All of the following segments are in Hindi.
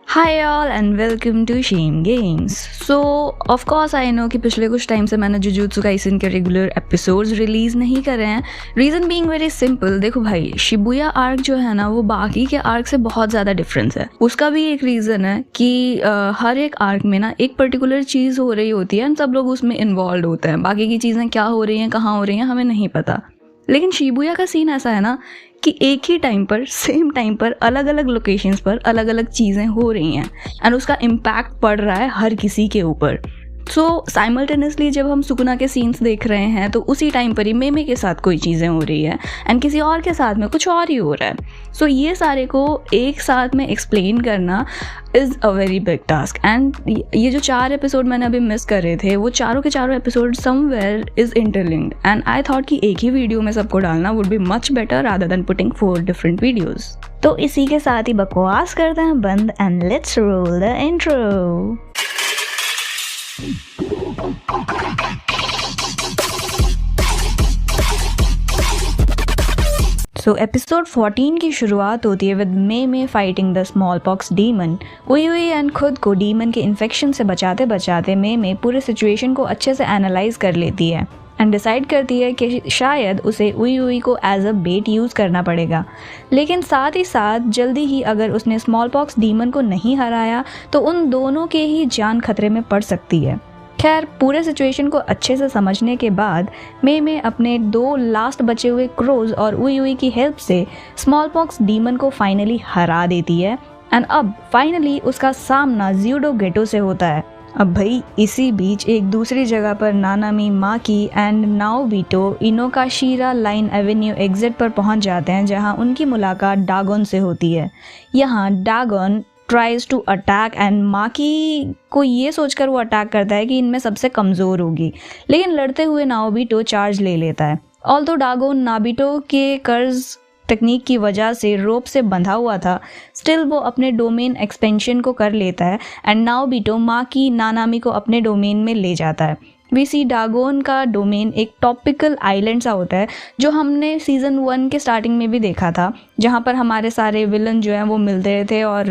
Hi all and welcome to shame games. So of course I know कि पिछले कुछ टाइम से मैंने जुजुत्सु काइसेन के रेगुलर एपिसोड्स रिलीज़ नहीं करे हैं। Reason being very simple. देखो भाई, शिबुया आर्क जो है ना वो बाकी के आर्क से बहुत ज़्यादा डिफरेंस है। उसका भी एक रीज़न है कि हर एक आर्क में ना एक पर्टिकुलर चीज़ हो रही होती है एंड सब लोग उसमें इन्वॉल्व होते हैं। बाकी की चीज़ें क्या हो रही हैं, कहाँ हो रही हैं, हमें नहीं पता। लेकिन शिबुया का सीन ऐसा है ना कि एक ही टाइम पर, सेम टाइम पर, अलग अलग लोकेशंस पर अलग अलग चीज़ें हो रही हैं एंड उसका इम्पैक्ट पड़ रहा है हर किसी के ऊपर। सो साइमल्टेनियसली जब हम सुकुना के सीन्स देख रहे हैं तो उसी टाइम पर ही मेमे के साथ कोई चीज़ें हो रही है एंड किसी और के साथ में कुछ और ही हो रहा है। सो ये सारे को एक साथ में एक्सप्लेन करना is a very big task. And ये जो 4 एपिसोड मैंने अभी मिस कर रहे थे वो चारों के चारों episode somewhere is interlinked and I thought कि एक ही वीडियो में सबको डालना would be much better rather than putting 4 different videos. तो इसी के साथ ही बकवास करते हैं बंद and let's roll the intro. So episode 14 की शुरुआत होती है with may fighting the small pox demon. उई एंड खुद को डीमन के इन्फेक्शन से बचाते बचाते मे पूरे सिचुएशन को अच्छे से एनालाइज कर लेती है एंड डिसाइड करती है कि शायद उसे उई को एज अ बेट यूज़ करना पड़ेगा। लेकिन साथ ही साथ जल्दी ही अगर उसने स्मॉल पॉक्स डीमन को नहीं हराया तो उन दोनों के ही जान खतरे में पड़ सकती है। खैर, पूरे सिचुएशन को अच्छे से समझने के बाद मे अपने 2 लास्ट बचे हुए क्रोज और उई की हेल्प से स्मॉल पॉक्स डीमन को फाइनली हरा देती है एंड अब फाइनली उसका सामना ज़्यूडो गेटो से होता है। अब भाई इसी बीच एक दूसरी जगह पर नानामी, माकी एंड नाओबिटो इनोकाशिरा लाइन एवेन्यू एग्जिट पर पहुंच जाते हैं जहां उनकी मुलाकात डागोन से होती है। यहाँ डागोन ट्राइज टू अटैक एंड माकी को ये सोचकर वो अटैक करता है कि इनमें सबसे कमज़ोर होगी, लेकिन लड़ते हुए नाओबिटो चार्ज ले लेता है। ऑल्दो डागोन नाबिटो के कर्ज टेक्निक की वजह से रोप से बंधा हुआ था, स्टिल वो अपने डोमेन एक्सपेंशन को कर लेता है एंड नाओबिटो माकी नानामी को अपने डोमेन में ले जाता है। वी सी डागोन का डोमेन एक टॉपिकल आइलैंड सा होता है जो हमने सीज़न 1 के स्टार्टिंग में भी देखा था, जहाँ पर हमारे सारे विलन जो हैं वो मिलते थे और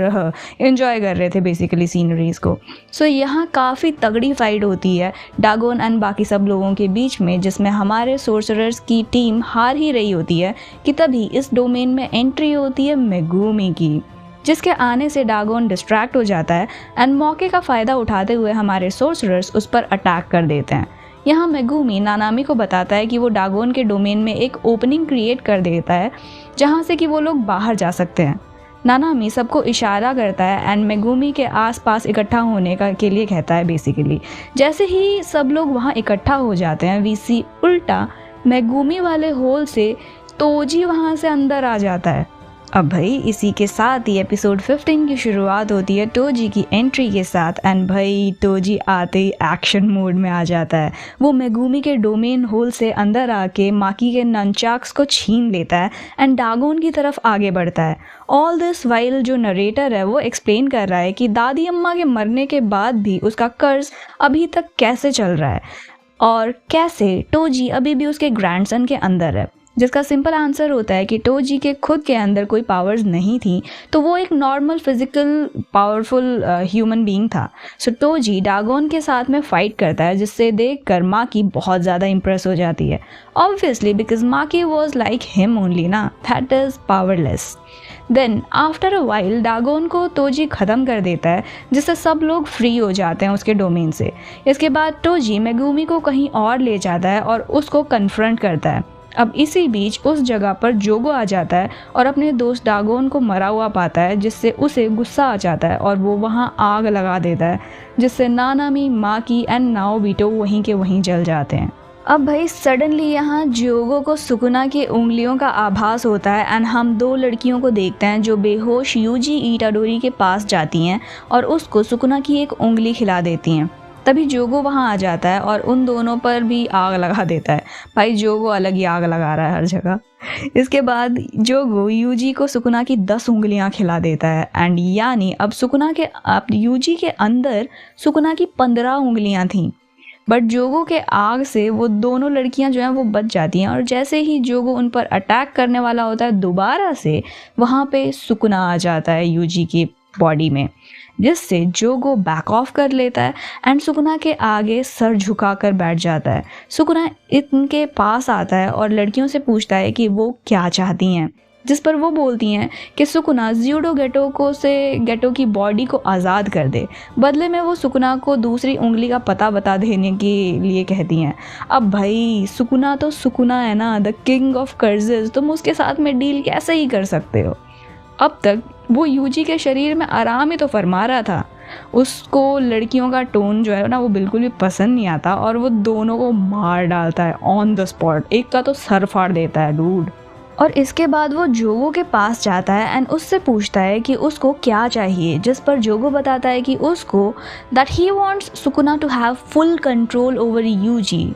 एंजॉय कर रहे थे बेसिकली सीनरीज़ को। सो यहाँ काफ़ी तगड़ी फाइट होती है डागोन एंड बाकी सब लोगों के बीच में, जिसमें हमारे सोर्सरर्स की टीम हार ही रही होती है कि तभी इस डोमेन में एंट्री होती है मेगुमी की, जिसके आने से डागोन डिस्ट्रैक्ट हो जाता है एंड मौके का फ़ायदा उठाते हुए हमारे सोर्सरर्स उस पर अटैक कर देते हैं। यहाँ मेगुमी नानामी को बताता है कि वो डागोन के डोमेन में एक ओपनिंग क्रिएट कर देता है जहाँ से कि वो लोग बाहर जा सकते हैं। नानामी सबको इशारा करता है एंड मेगुमी के आसपास इकट्ठा होने के लिए कहता है बेसिकली। जैसे ही सब लोग वहाँ इकट्ठा हो जाते हैं वीसी उल्टा मेगुमी वाले होल से तोजी वहाँ से अंदर आ जाता है। अब भाई इसी के साथ ही एपिसोड 15 की शुरुआत होती है टोजी की एंट्री के साथ एंड भाई टोजी आते ही एक्शन मोड में आ जाता है। वो मेगुमी के डोमेन होल से अंदर आके माकी के ननचाक्स को छीन लेता है एंड डागोन की तरफ आगे बढ़ता है। ऑल दिस वाइल जो नरेटर है वो एक्सप्लेन कर रहा है कि दादी अम्मा के मरने के बाद भी उसका कर्ज अभी तक कैसे चल रहा है और कैसे टोजी अभी भी उसके ग्रैंडसन के अंदर है, जिसका सिंपल आंसर होता है कि टोजी के खुद के अंदर कोई पावर्स नहीं थी, तो वो एक normal physical powerful human being था। सो टोजी डागोन के साथ में फाइट करता है, जिससे देखकर माकी बहुत ज़्यादा इंप्रेस हो जाती है। Obviously because Maki was like him only ना, that is powerless. Then after a while Dagon को टोजी ख़त्म कर देता है, जिससे सब लोग फ्री हो जाते हैं उसके डोमेन से। इसके बाद टोजी मेगुमी को कहीं और ले जाता है और उसको कन्फ्रंट करता है। अब इसी बीच उस जगह पर जोगो आ जाता है और अपने दोस्त डागोन को मरा हुआ पाता है, जिससे उसे गुस्सा आ जाता है और वो वहाँ आग लगा देता है, जिससे नानामी, माकी एंड नाओबिटो वहीं के वहीं जल जाते हैं। अब भाई सडनली यहाँ जोगो को सुकुना की उंगलियों का आभास होता है एंड हम 2 लड़कियों को देखते हैं जो बेहोश यूजी इटाडोरी के पास जाती हैं और उसको सुकुना की एक उंगली खिला देती हैं। तभी जोगो वहाँ आ जाता है और उन दोनों पर भी आग लगा देता है। भाई जोगो अलग ही आग लगा रहा है हर जगह। इसके बाद जोगो यूजी को सुकुना की 10 उंगलियाँ खिला देता है एंड यानी अब यूजी के अंदर सुकुना की 15 उंगलियाँ थीं। बट जोगो के आग से वो दोनों लड़कियां जो हैं वो बच जाती हैं और जैसे ही जोगो उन पर अटैक करने वाला होता है दोबारा से, वहाँ पे सुकुना आ जाता है यूजी के बॉडी में, जिससे जोगो बैक ऑफ कर लेता है एंड सुकुना के आगे सर झुका कर बैठ जाता है। सुकुना इनके पास आता है और लड़कियों से पूछता है कि वो क्या चाहती हैं, जिस पर वो बोलती हैं कि सुकुना ज़्यूडो गेटो की बॉडी को आज़ाद कर दे। बदले में वो सुकुना को दूसरी उंगली का पता बता देने के लिए कहती हैं। अब भाई सुकुना तो सुकुना है ना, द किंग ऑफ कर्जेस, तुम उसके साथ में डील कैसे ही कर सकते हो। अब तक वो यूजी के शरीर में आराम ही तो फरमा रहा था। उसको लड़कियों का टोन जो है ना वो बिल्कुल भी पसंद नहीं आता और वो दोनों को मार डालता है ऑन द स्पॉट। एक का तो सर फाड़ देता है डूड। और इसके बाद वो जोगो के पास जाता है एंड उससे पूछता है कि उसको क्या चाहिए, जिस पर जोगो बताता है कि उसको that he wants Sukuna to have full control over Yuji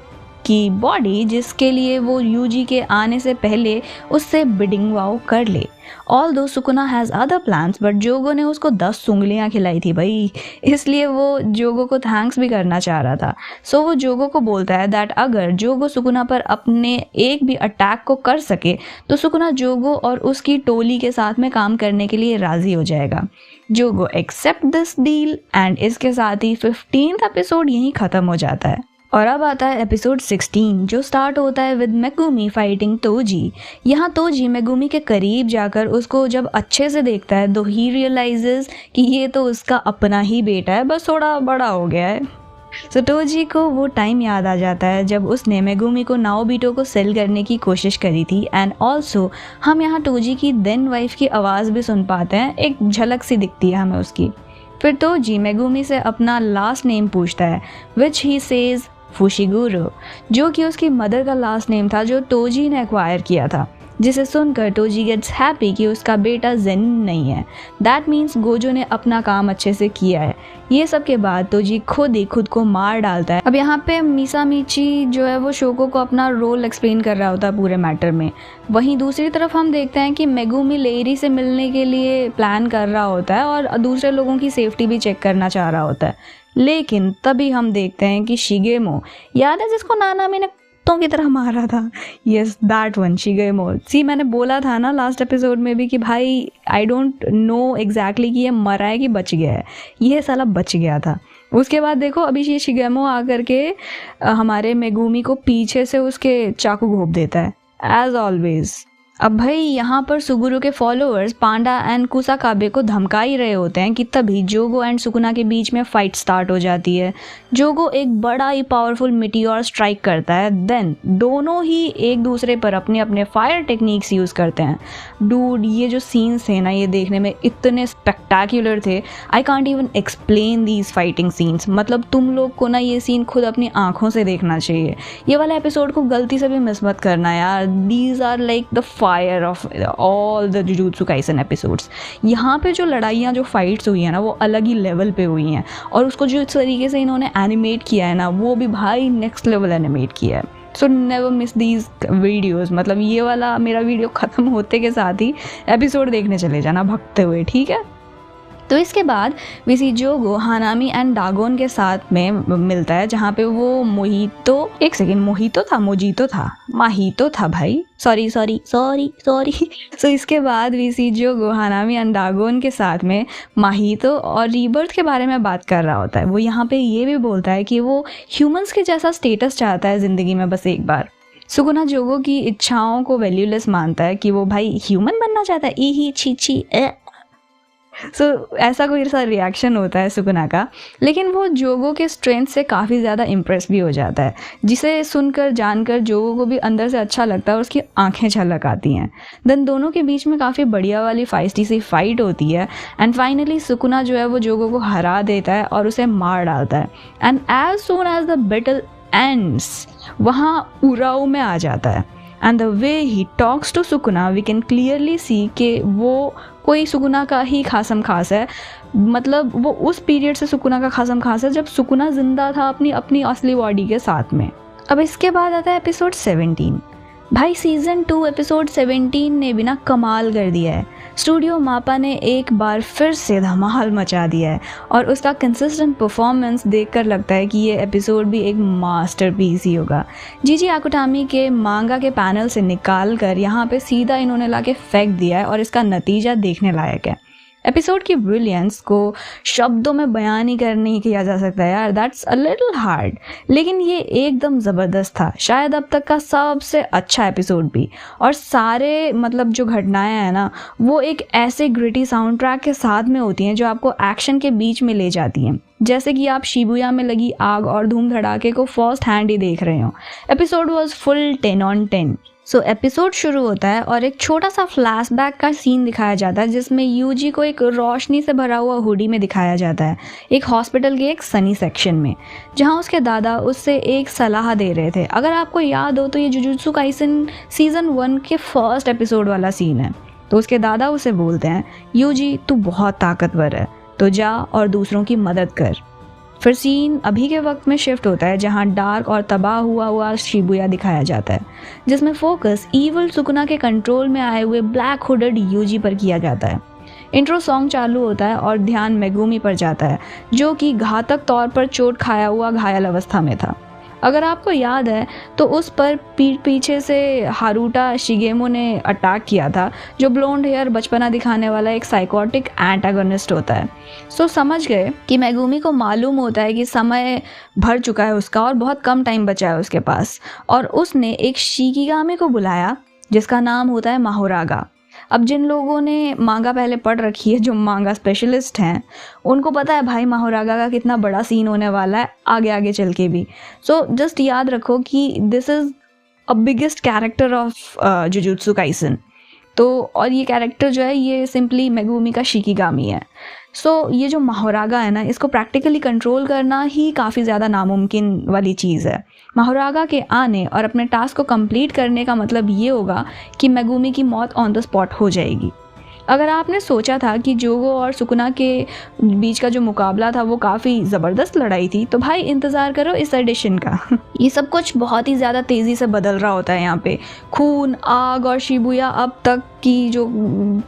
की बॉडी, जिसके लिए वो यूजी के आने से पहले उससे बिडिंग वाओ कर ले। Although Sukuna has other plans, but Jogo ने उसको 10 उंगलियां खिलाई थी भाई, इसलिए वो जोगो को थैंक्स भी करना चाह रहा था। सो वो जोगो को बोलता है दैट अगर जोगो सुकुना पर अपने एक भी अटैक को कर सके तो सुकुना जोगो और उसकी टोली के साथ में काम करने के लिए राज़ी हो जाएगा। जोगो एक्सेप्ट दिस डील एंड इसके साथ ही 15th एपिसोड यहीं ख़त्म हो जाता है। और अब आता है एपिसोड 16 जो स्टार्ट होता है विद मेगुमी फाइटिंग तोजी। यहाँ तोजी मेगुमी के करीब जाकर उसको जब अच्छे से देखता है तो ही रियलाइजेस कि ये तो उसका अपना ही बेटा है, बस थोड़ा बड़ा हो गया है। सो तोजी को वो टाइम याद आ जाता है जब उसने मेगुमी को नाओबिटो को सेल करने की कोशिश करी थी। एंड ऑल्सो हम यहाँ तोजी की देन वाइफ की आवाज़ भी सुन पाते हैं, एक झलक सी दिखती है हमें उसकी। फिर तोजी मेगुमी से अपना लास्ट नेम पूछता है विच ही सेज फुशिगुरो, जो कि उसकी मदर का लास्ट नेम था जो तोजी ने एक्वायर किया था, जिसे सुनकर तोजी गेट्स हैप्पी कि उसका बेटा जेन नहीं है। दैट मीन्स गोजो ने अपना काम अच्छे से किया है। ये सब के बाद तोजी खुद को मार डालता है। अब यहाँ पे मिसामिची जो है वो शोको को अपना रोल एक्सप्लेन कर रहा होता है पूरे मैटर में। वहीं दूसरी तरफ हम देखते हैं कि मेगुमी लेरी से मिलने के लिए प्लान कर रहा होता है और दूसरे लोगों की सेफ्टी भी चेक करना चाह रहा होता है। लेकिन तभी हम देखते हैं कि शिगेमो, याद है जिसको नानामी ने कुत्तों की तरह मारा था, यस दैट वन शिगेमो। सी मैंने बोला था ना लास्ट एपिसोड में भी कि भाई आई डोंट नो एग्जैक्टली कि ये मरा है कि बच गया है, ये साला बच गया था। उसके बाद देखो अभी ये शिगेमो आकर के हमारे मेगुमी को पीछे से उसके चाकू घोंप देता है एज ऑलवेज। अब भाई यहाँ पर सुगुरु के फॉलोअर्स पांडा एंड कुसाकाबे को धमका ही रहे होते हैं कि तभी जोगो एंड सुकुना के बीच में फाइट स्टार्ट हो जाती है। जोगो एक बड़ा ही पावरफुल मिटियोर स्ट्राइक करता है, देन दोनों ही एक दूसरे पर अपने अपने फायर टेक्निक्स यूज़ करते हैं। डूड ये जो सीन्स थे ना ये देखने में इतने स्पेक्टाकुलर थे, I can't even explain these fighting scenes. मतलब तुम लोग को ना ये सीन खुद अपनी आंखों से देखना चाहिए। ये वाला एपिसोड को गलती से भी मिस मत करना यार, these are like the fire of all the Jujutsu Kaisen episodes. यहाँ पे जो लड़ाइयाँ जो फाइट्स हुई हैं ना वो अलग ही लेवल पे हुई हैं और उसको जो इस तरीके से इन्होंने एनिमेट किया है ना वो भी भाई नेक्स्ट लेवल एनिमेट किया है। So never miss these videos. मतलब ये वाला मेरा वीडियो ख़त्म होते के साथ ही एपिसोड देखने चले जाना भागते हुए, ठीक है। तो इसके बाद वी जोगो हानामी एंड डागोन के साथ में मिलता है जहाँ पे वो मोहितो था भाई, सॉरी। सो इसके बाद वी जोगो हानामी एंड डागोन के साथ में माहितो और रीबर्थ के बारे में बात कर रहा होता है। वो यहाँ पे ये भी बोलता है कि वो ह्यूमंस के जैसा स्टेटस चाहता है ज़िंदगी में बस एक बार। सुकुना जोगो की इच्छाओं को वैल्यूलेस मानता है कि वो भाई ह्यूमन बनना चाहता है, ई ही छी सो ऐसा कोई सा रिएक्शन होता है सुकुना का। लेकिन वो जोगो के स्ट्रेंथ से काफ़ी ज़्यादा इम्प्रेस भी हो जाता है, जिसे सुनकर जानकर जोगो को भी अंदर से अच्छा लगता है और उसकी आंखें झलक आती हैं। देन दोनों के बीच में काफ़ी बढ़िया वाली फाइस्टी सी फाइट होती है एंड फाइनली सुकुना जो है वो जोगो को हरा देता है और उसे मार डालता है। And as soon as the battle ends वहाँ उराऊ में आ जाता है and the way he talks to Sukuna we can clearly see कि वो कोई सुकुना का ही खासम खास है। मतलब वो उस पीरियड से सुकुना का खासम खास है जब सुकुना जिंदा था अपनी असली बॉडी के साथ में। अब इसके बाद आता है एपिसोड 17। भाई सीज़न 2 एपिसोड 17 ने भी ना कमाल कर दिया है। स्टूडियो मापा ने एक बार फिर से धमाल मचा दिया है और उसका कंसिस्टेंट परफॉर्मेंस देखकर लगता है कि ये एपिसोड भी एक मास्टरपीस ही होगा। जीजी आकुटामी के मांगा के पैनल से निकाल कर यहाँ पे सीधा इन्होंने लाके फेंक दिया है और इसका नतीजा देखने लायक है। एपिसोड की ब्रिलियंस को शब्दों में बयान ही कर नहीं किया जा सकता यार, दैट्स अ लिटिल हार्ड, लेकिन ये एकदम ज़बरदस्त था, शायद अब तक का सबसे अच्छा एपिसोड भी। और सारे मतलब जो घटनाएं हैं ना, वो एक ऐसे ग्रिटी साउंड ट्रैक के साथ में होती हैं जो आपको एक्शन के बीच में ले जाती हैं, जैसे कि आप शिबुया में लगी आग और धूम धड़ाके को फर्स्ट हैंड ही देख रहे हो। Episode was full 10 on 10। So episode शुरू होता है और एक छोटा सा फ्लैशबैक का सीन दिखाया जाता है जिसमें यूजी को एक रोशनी से भरा हुआ हुडी में दिखाया जाता है, एक हॉस्पिटल के एक सनी सेक्शन में, जहां उसके दादा उससे एक सलाह दे रहे थे। अगर आपको याद हो तो ये जुजुत्सु काइसेन सीज़न 1 के फर्स्ट एपिसोड वाला सीन है। तो उसके दादा उसे बोलते हैं, यूजी तू बहुत ताकतवर है, तो जा और दूसरों की मदद कर। फिर सीन अभी के वक्त में शिफ्ट होता है जहां डार्क और तबाह हुआ शिबुया दिखाया जाता है, जिसमें फोकस इविल सुकुना के कंट्रोल में आए हुए ब्लैक हुडेड यूजी पर किया जाता है। इंट्रो सॉन्ग चालू होता है और ध्यान मेगुमी पर जाता है, जो कि घातक तौर पर चोट खाया हुआ घायल अवस्था में था। अगर आपको याद है तो उस पर पीछे से हारूटा शिगेमो ने अटैक किया था, जो ब्लोंड हेयर बचपना दिखाने वाला एक साइकोटिक एंटागोनिस्ट होता है। सो समझ गए कि मेगुमी को मालूम होता है कि समय भर चुका है उसका और बहुत कम टाइम बचा है उसके पास, और उसने एक शिकिगामी को बुलाया जिसका नाम होता है माहोरागा। अब जिन लोगों ने मांगा पहले पढ़ रखी है, जो मांगा स्पेशलिस्ट हैं, उनको पता है भाई माहोरागा का कितना बड़ा सीन होने वाला है आगे आगे चल के भी। सो जस्ट याद रखो कि this is a biggest character of jujutsu Kaisen. तो और ये कैरेक्टर जो है ये सिंपली मेगुमी का शिकिगामी है। सो ये जो माहोरागा है ना, इसको प्रैक्टिकली कंट्रोल करना ही काफ़ी ज़्यादा नामुमकिन वाली चीज़ है। माहोरागा के आने और अपने टास्क को कंप्लीट करने का मतलब ये होगा कि मेगुमी की मौत ऑन द स्पॉट हो जाएगी। अगर आपने सोचा था कि जोगो और सुकुना के बीच का जो मुकाबला था वो काफ़ी ज़बरदस्त लड़ाई थी, तो भाई इंतज़ार करो इस एडिशन का। ये सब कुछ बहुत ही ज़्यादा तेज़ी से बदल रहा होता है यहाँ पे। खून, आग और शिबुया अब तक की जो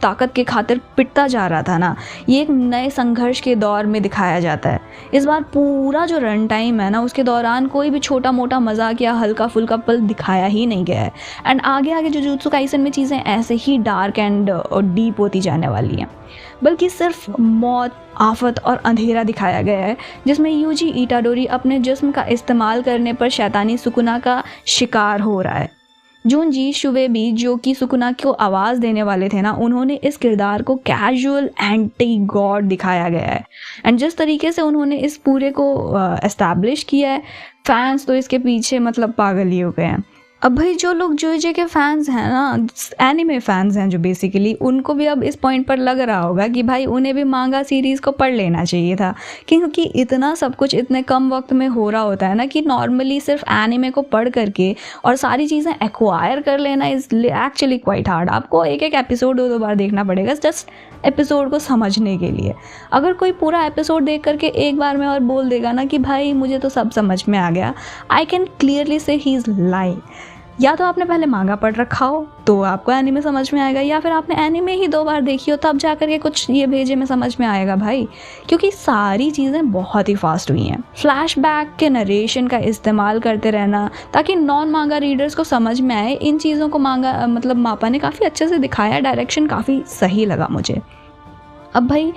ताकत के खातिर पिटता जा रहा था ना, ये एक नए संघर्ष के दौर में दिखाया जाता है। इस बार पूरा जो रन टाइम है ना, उसके दौरान कोई भी छोटा मोटा मजाक या हल्का फुल्का पल दिखाया ही नहीं गया है। एंड आगे आगे जुजुत्सु काइसेन में चीज़ें ऐसे ही डार्क एंड डीप होती जाने वाली हैं, बल्कि सिर्फ मौत, आफत और अंधेरा दिखाया गया है, जिसमें यूजी इटाडोरी अपने जिस्म का इस्तेमाल करने पर शैतानी सुकुना का शिकार हो रहा है। जुनजी शुवेबी, जो कि सुकुना को आवाज़ देने वाले थे ना, उन्होंने इस किरदार को कैजुअल एंटी गॉड दिखाया गया है। एंड जिस तरीके से उन्होंने इस पूरे को एस्टैब्लिश किया है, फैंस तो इसके पीछे मतलब पागल ही हो गए हैं। अब भाई जो लोग जोजे के फैंस हैं ना, एनिमे फैंस हैं जो बेसिकली, उनको भी अब इस पॉइंट पर लग रहा होगा कि भाई उन्हें भी मांगा सीरीज़ को पढ़ लेना चाहिए था, क्योंकि इतना सब कुछ इतने कम वक्त में हो रहा होता है ना कि नॉर्मली सिर्फ एनिमे को पढ़ करके और सारी चीज़ें एक्वायर कर लेना इज़ एक्चुअली क्वाइट हार्ड। आपको एक एक एपिसोड दो बार देखना पड़ेगा जस्ट एपिसोड को समझने के लिए। अगर कोई पूरा एपिसोड देख करके एक बार में और बोल देगा ना कि भाई मुझे तो सब समझ में आ गया, आई कैन क्लियरली से ही इज़ लाइंग। या तो आपने पहले मांगा पढ़ रखा हो तो आपको एनीमे समझ में आएगा, या फिर आपने एनीमे ही 2 बार देखी हो तब जाकर के कुछ ये भेजे में समझ में आएगा भाई, क्योंकि सारी चीज़ें बहुत ही फास्ट हुई हैं। फ्लैशबैक के नरेशन का इस्तेमाल करते रहना ताकि नॉन मांगा रीडर्स को समझ में आए, इन चीज़ों को मांगा मतलब मापा ने काफ़ी अच्छे से दिखाया। डायरेक्शन काफ़ी सही लगा मुझे। अब भाई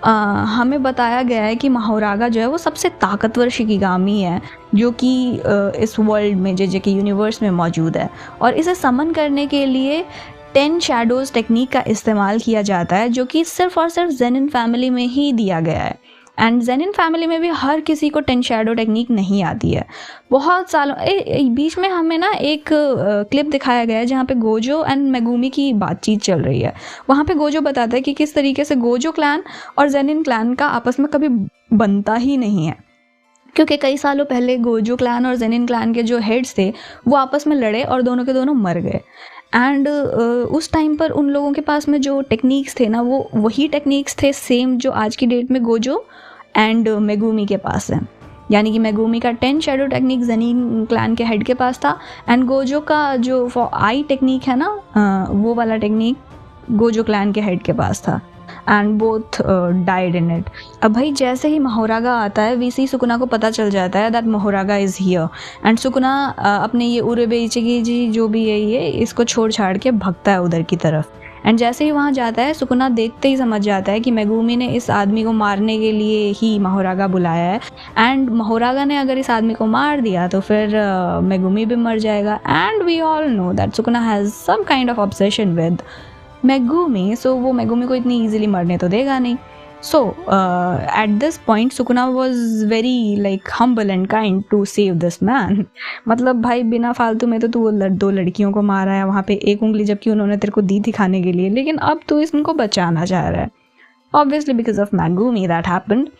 हमें बताया गया है कि माहोरागा जो है वो सबसे ताकतवर शिकिगामी है जो कि इस वर्ल्ड में जेजे के यूनिवर्स में मौजूद है, और इसे समन करने के लिए 10 शैडोज़ टेक्निक का इस्तेमाल किया जाता है, जो कि सिर्फ और सिर्फ जेनिन फैमिली में ही दिया गया है। एंड जेनिन फैमिली में भी हर किसी को 10 शैडो टेक्निक नहीं आती है। बहुत सालों बीच में हमें ना एक क्लिप दिखाया गया है जहाँ पे गोजो एंड मेगुमी की बातचीत चल रही है। वहाँ पे गोजो बताता है कि किस तरीके से गोजो क्लैन और जेनिन क्लैन का आपस में कभी बनता ही नहीं है, क्योंकि कई सालों पहले गोजो क्लैन और जेनिन क्लैन के जो हेड्स थे वो आपस में लड़े और दोनों के दोनों मर गए। एंड उस टाइम पर उन लोगों के पास में जो टेक्निक्स थे ना, वो वही टेक्निक्स थे सेम जो आज की डेट में गोजो एंड मेगुमी के पास है। यानी कि मेगुमी का 10 शैडो टेक्निक जेनिन क्लैन के हेड के पास था, एंड गोजो का जो आई टेक्निक है ना, वो वाला टेक्निक गोजो क्लैन के हेड के पास था। And both died in it. अब भाई जैसे ही माहोरागा आता है, वीसी सुकुना को पता चल जाता है that Mahoraga is here, and Sukuna अपने ये उरेबे इचिगी जी जो भी है ये इसको छोड़ छाड़ के भगता है उधर की तरफ। एंड जैसे ही वहाँ जाता है सुकुना देखते ही समझ जाता है कि मेगुमी ने इस आदमी को मारने के लिए ही महोरागा बुलाया है, एंड महोरागा ने अगर इस आदमी को मार दिया तो फिर मेगुमी भी मर जाएगा। And we all know that Sukuna has some kind of obsession with Megumi, so वो मेगुमी को इतनी ईजिली मरने तो देगा नहीं। So at this point Sukuna was very like humble and kind to save this man। मतलब भाई बिना फालतू में तो तू दो लड़कियों को मारा है वहाँ पे एक उंगली, जबकि उन्होंने तेरे को दी थी खाने के लिए, लेकिन अब तू इनको बचाना चाह रहा है। Obviously because of Megumi that happened।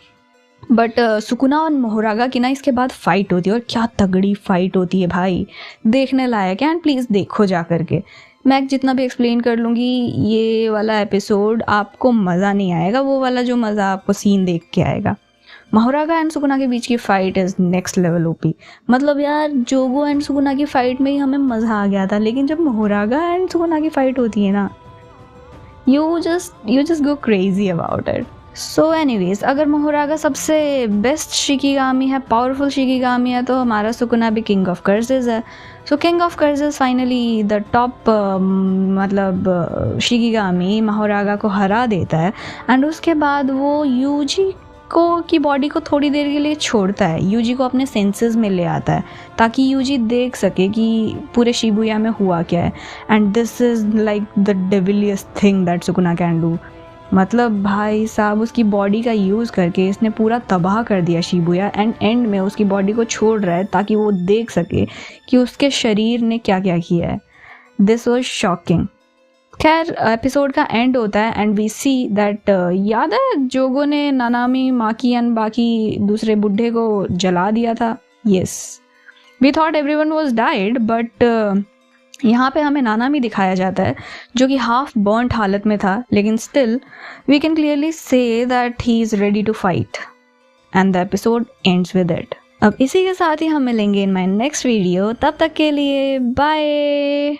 But Sukuna और मोहरागा की ना इसके बाद फाइट होती है, और क्या तगड़ी फाइट होती है भाई, देखने लायक है। एंड प्लीज़ देखो जा करके, मैं जितना भी एक्सप्लेन कर लूँगी ये वाला एपिसोड आपको मज़ा नहीं आएगा, वो वाला जो मज़ा आपको सीन देख के आएगा। मोहरागा एंड सुकुना के बीच की fight is next level OP. मतलब यार जोगो एंड सुकुना की फ़ाइट में ही हमें मज़ा आ गया था, लेकिन जब मोहरागा एंड सुकुना की फ़ाइट होती है ना, you just go crazy about it. So anyways, अगर मोहरागा सबसे बेस्ट शिकिगामी है, पावरफुल शिकिगामी है, तो हमारा सुकुना भी किंग ऑफ कर्सेस है। So king of curses finally the top मतलब शिकिगामी मोहरागा को हरा देता है। एंड उसके बाद वो यूजी को की बॉडी को थोड़ी देर के लिए छोड़ता है, यूजी को अपने सेंसेस में ले आता है ताकि यूजी देख सके कि पूरे शिबुया में हुआ क्या है। And this is like the deviliest thing that Sukuna can do. मतलब भाई साहब उसकी बॉडी का यूज़ करके इसने पूरा तबाह कर दिया शिबुया, एंड एंड में उसकी बॉडी को छोड़ रहा है ताकि वो देख सके कि उसके शरीर ने क्या क्या किया है। This was shocking. खैर एपिसोड का एंड होता है एंड वी सी दैट याद है जोगो ने नानामी, माकी एंड बाकी दूसरे बुढ़े को जला दिया था। Yes, we thought everyone was died, but यहाँ पे हमें नानामी दिखाया जाता है जो कि हाफ बर्न्ड हालत में था, लेकिन still we can clearly see that he is ready to fight, and the episode ends with it. अब इसी के साथ ही हम मिलेंगे इन माय नेक्स्ट वीडियो, तब तक के लिए बाय।